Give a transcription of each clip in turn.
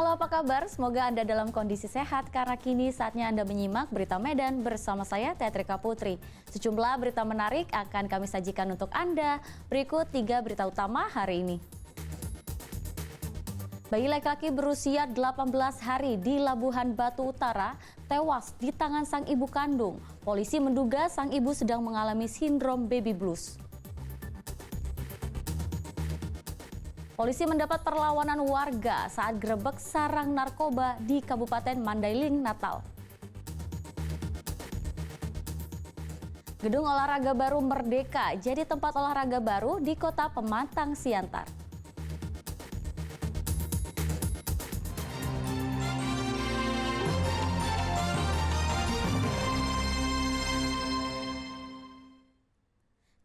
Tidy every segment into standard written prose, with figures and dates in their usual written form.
Halo, apa kabar? Semoga Anda dalam kondisi sehat karena kini saatnya Anda menyimak Berita Medan bersama saya Teatrika Putri. Sejumlah berita menarik akan kami sajikan untuk Anda. Berikut 3 berita utama hari ini. Bayi laki-laki berusia 18 hari di Labuhan Batu Utara tewas di tangan sang ibu kandung. Polisi menduga sang ibu sedang mengalami sindrom baby blues. Polisi mendapat perlawanan warga saat gerebek sarang narkoba di Kabupaten Mandailing, Natal. Gedung olahraga baru Merdeka jadi tempat olahraga baru di Kota Pematang Siantar.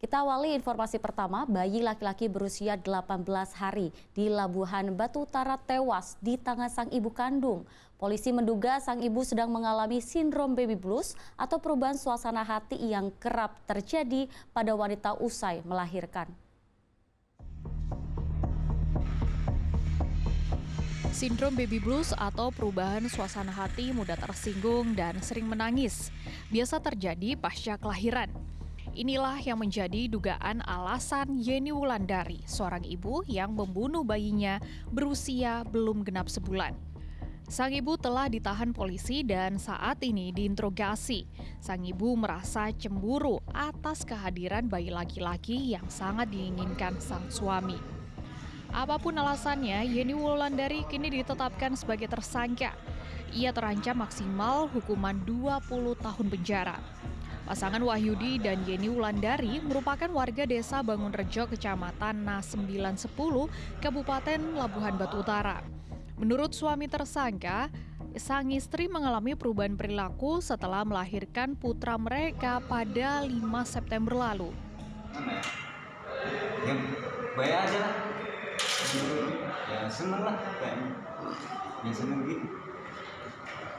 Kita awali informasi pertama, bayi laki-laki berusia 18 hari di Labuhan Batu Utara tewas di tangan sang ibu kandung. Polisi menduga sang ibu sedang mengalami sindrom baby blues atau perubahan suasana hati yang kerap terjadi pada wanita usai melahirkan. Sindrom baby blues atau perubahan suasana hati mudah tersinggung dan sering menangis, biasa terjadi pasca kelahiran. Inilah yang menjadi dugaan alasan Yeni Wulandari, seorang ibu yang membunuh bayinya berusia belum genap sebulan. Sang ibu telah ditahan polisi dan saat ini diinterogasi. Sang ibu merasa cemburu atas kehadiran bayi laki-laki yang sangat diinginkan sang suami. Apapun alasannya, Yeni Wulandari kini ditetapkan sebagai tersangka. Ia terancam maksimal hukuman 20 tahun penjara. Pasangan Wahyudi dan Yeni Wulandari merupakan warga desa Bangunrejo, Kecamatan Nas 910, Kabupaten Labuhan Batu Utara. Menurut suami tersangka, sang istri mengalami perubahan perilaku setelah melahirkan putra mereka pada 5 September lalu. Ya, bayar aja lah. Ya seneng lah kayaknya. Ya seneng gitu.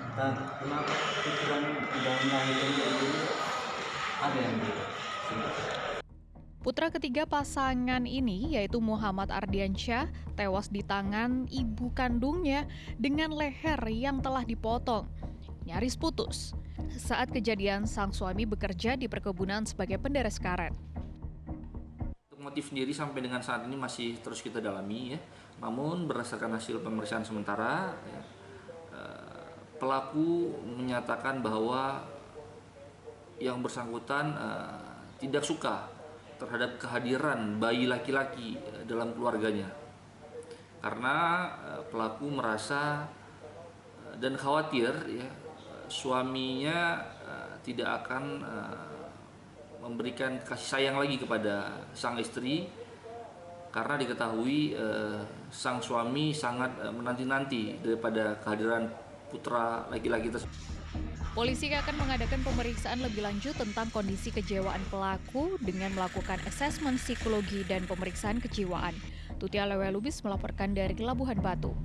Entah kenapa pikiran udah melahirkan itu. Ada yang Putra ketiga pasangan ini yaitu Muhammad Ardiansyah tewas di tangan ibu kandungnya dengan leher yang telah dipotong, nyaris putus. Saat kejadian sang suami bekerja di perkebunan sebagai penderes karet. Untuk motif sendiri sampai dengan saat ini masih terus kita dalami ya. Namun berdasarkan hasil pemeriksaan sementara ya, pelaku menyatakan bahwa yang bersangkutan tidak suka terhadap kehadiran bayi laki-laki dalam keluarganya karena pelaku merasa dan khawatir ya suaminya tidak akan memberikan kasih sayang lagi kepada sang istri karena diketahui sang suami sangat menanti-nanti daripada kehadiran putra laki-laki tersebut. Polisi akan mengadakan pemeriksaan lebih lanjut tentang kondisi kejiwaan pelaku dengan melakukan asesmen psikologi dan pemeriksaan kejiwaan. Tutia Lewe Lubis melaporkan dari Labuhan Batu.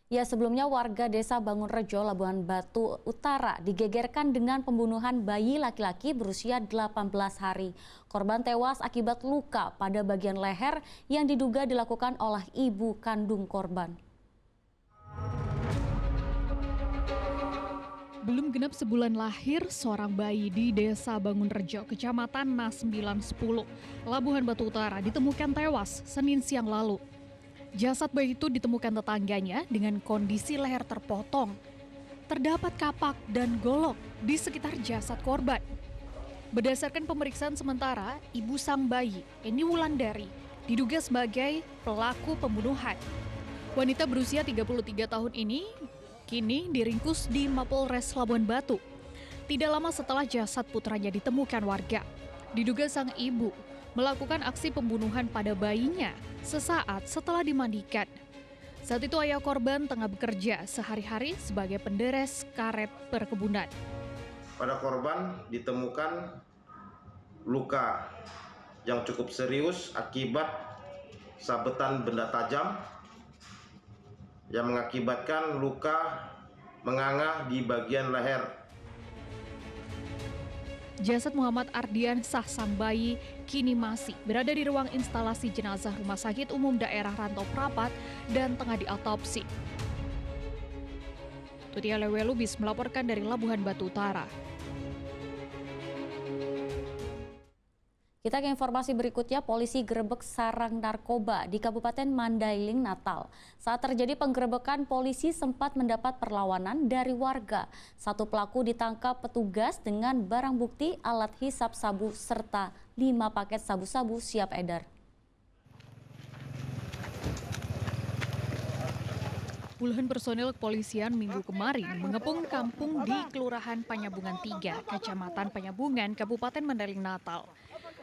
Ya, sebelumnya warga desa Bangunrejo, Labuhan Batu Utara digegerkan dengan pembunuhan bayi laki-laki berusia 18 hari. Korban tewas akibat luka pada bagian leher yang diduga dilakukan oleh ibu kandung korban. Belum genap sebulan lahir, seorang bayi di desa Bangunrejo, Kecamatan Nas 910, Labuhan Batu Utara ditemukan tewas Senin siang lalu. Jasad bayi itu ditemukan tetangganya dengan kondisi leher terpotong. Terdapat kapak dan golok di sekitar jasad korban. Berdasarkan pemeriksaan sementara, ibu sang bayi, Yeni Wulandari, diduga sebagai pelaku pembunuhan. Wanita berusia 33 tahun ini kini diringkus di Mapolres Labuhan Batu. Tidak lama setelah jasad putranya ditemukan warga, diduga sang ibu melakukan aksi pembunuhan pada bayinya sesaat setelah dimandikan. Saat itu ayah korban tengah bekerja sehari-hari sebagai penderes karet perkebunan. Pada korban ditemukan luka yang cukup serius akibat sabetan benda tajam yang mengakibatkan luka menganga di bagian leher. jasad Muhammad Ardian Sah Sambayi kini masih berada di ruang instalasi jenazah Rumah Sakit Umum Daerah Rantau Prapat dan tengah diautopsi. Tutia Lewelubis melaporkan dari Labuhan Batu Utara. Kita ke informasi berikutnya, polisi gerebek sarang narkoba di Kabupaten Mandailing, Natal. Saat terjadi penggerebekan, polisi sempat mendapat perlawanan dari warga. Satu pelaku ditangkap petugas dengan barang bukti alat hisap sabu serta 5 paket sabu-sabu siap edar. Puluhan personil kepolisian minggu kemarin mengepung kampung di Kelurahan Panyabungan 3, Kecamatan Panyabungan, Kabupaten Mandailing, Natal.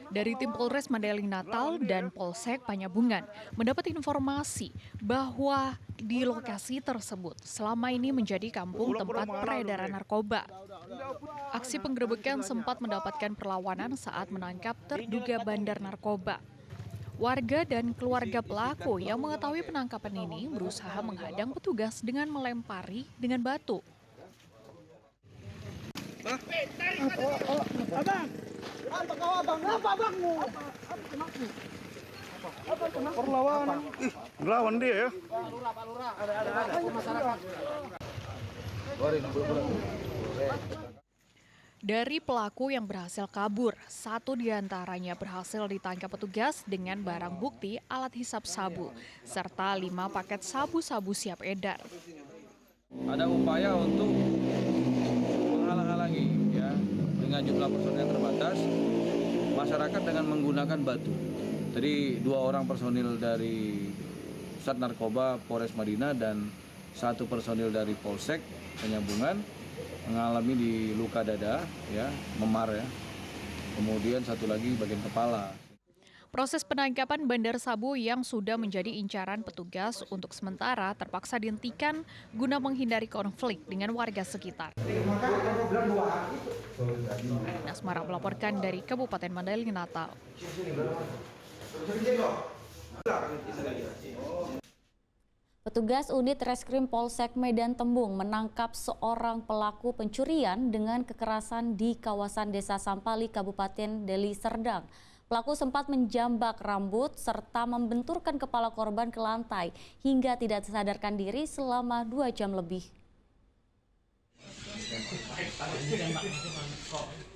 Dari tim Polres Mandailing Natal dan Polsek Panyabungan mendapat informasi bahwa di lokasi tersebut selama ini menjadi kampung tempat peredaran narkoba. Aksi penggerebekan sempat mendapatkan perlawanan saat menangkap terduga bandar narkoba. Warga dan keluarga pelaku yang mengetahui penangkapan ini berusaha menghadang petugas dengan melempari dengan batu. Perlawanan. Melawan dia ya. Dari pelaku yang berhasil kabur, 1 diantaranya berhasil ditangkap petugas dengan barang bukti alat hisap sabu, serta 5 paket sabu-sabu siap edar. Ada upaya untuk menghalang-halangi ya, dengan jumlah personil yang terbatas, masyarakat dengan menggunakan batu. Tadi 2 orang personil dari Sat Narkoba Polres Madinah dan 1 personil dari Polsek Panyabungan mengalami di luka dada, ya, memar ya. Kemudian 1 lagi bagian kepala. Proses penangkapan bandar sabu yang sudah menjadi incaran petugas untuk sementara terpaksa dihentikan guna menghindari konflik dengan warga sekitar. Nasmara melaporkan dari Kabupaten Mandailing, Natal. Petugas unit Reskrim Polsek Medan Tembung menangkap seorang pelaku pencurian dengan kekerasan di kawasan Desa Sampali, Kabupaten Deli Serdang. Pelaku sempat menjambak rambut serta membenturkan kepala korban ke lantai hingga tidak sadarkan diri selama 2 jam lebih.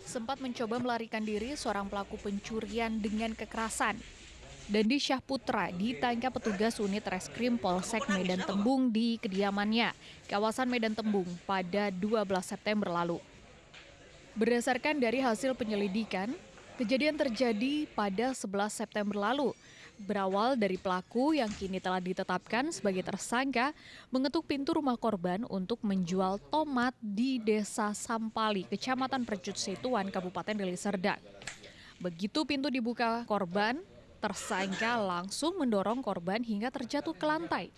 Sempat mencoba melarikan diri seorang pelaku pencurian dengan kekerasan. Dandi Syahputra ditangkap petugas unit Reskrim Polsek Medan Tembung di kediamannya, kawasan Medan Tembung pada 12 September lalu. Berdasarkan dari hasil penyelidikan, kejadian terjadi pada 11 September lalu. Berawal dari pelaku yang kini telah ditetapkan sebagai tersangka mengetuk pintu rumah korban untuk menjual tomat di Desa Sampali, Kecamatan Percut Situan, Kabupaten Deli Serdang. Begitu pintu dibuka korban, tersangka langsung mendorong korban hingga terjatuh ke lantai.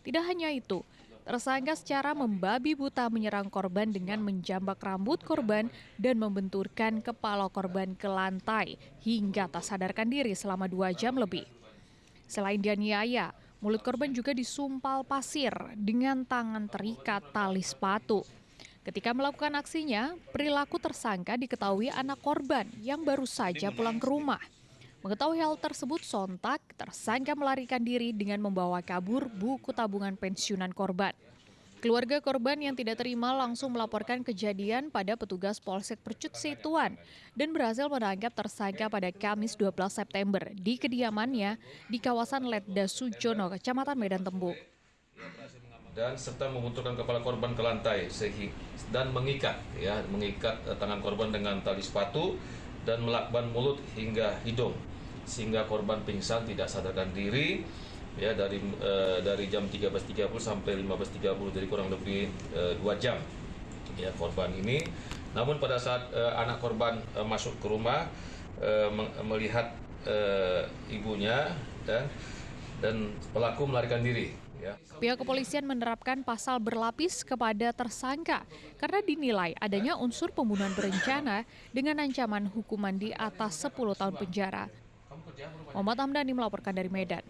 Tidak hanya itu, tersangka secara membabi buta menyerang korban dengan menjambak rambut korban dan membenturkan kepala korban ke lantai hingga tak sadarkan diri selama 2 jam lebih. Selain dianiaya, mulut korban juga disumpal pasir dengan tangan terikat tali sepatu. Ketika melakukan aksinya, perilaku tersangka diketahui anak korban yang baru saja pulang ke rumah. Mengetahui hal tersebut, sontak tersangka melarikan diri dengan membawa kabur buku tabungan pensiunan korban. Keluarga korban yang tidak terima langsung melaporkan kejadian pada petugas Polsek Percut Situan dan berhasil menangkap tersangka pada Kamis 12 September di kediamannya di kawasan Letda Sujono, Kecamatan Medan Tembung. Dan serta membenturkan kepala korban ke lantai dan mengikat tangan korban dengan tali sepatu dan melakban mulut hingga hidung sehingga korban pingsan tidak sadarkan diri ya dari jam 13.30 sampai 15.30, jadi kurang lebih 2 jam ya korban ini. Namun pada saat anak korban masuk ke rumah melihat ibunya dan pelaku melarikan diri. Ya. Pihak kepolisian menerapkan pasal berlapis kepada tersangka karena dinilai adanya unsur pembunuhan berencana dengan ancaman hukuman di atas 10 tahun penjara. Muhammad Hamdani melaporkan dari Medan.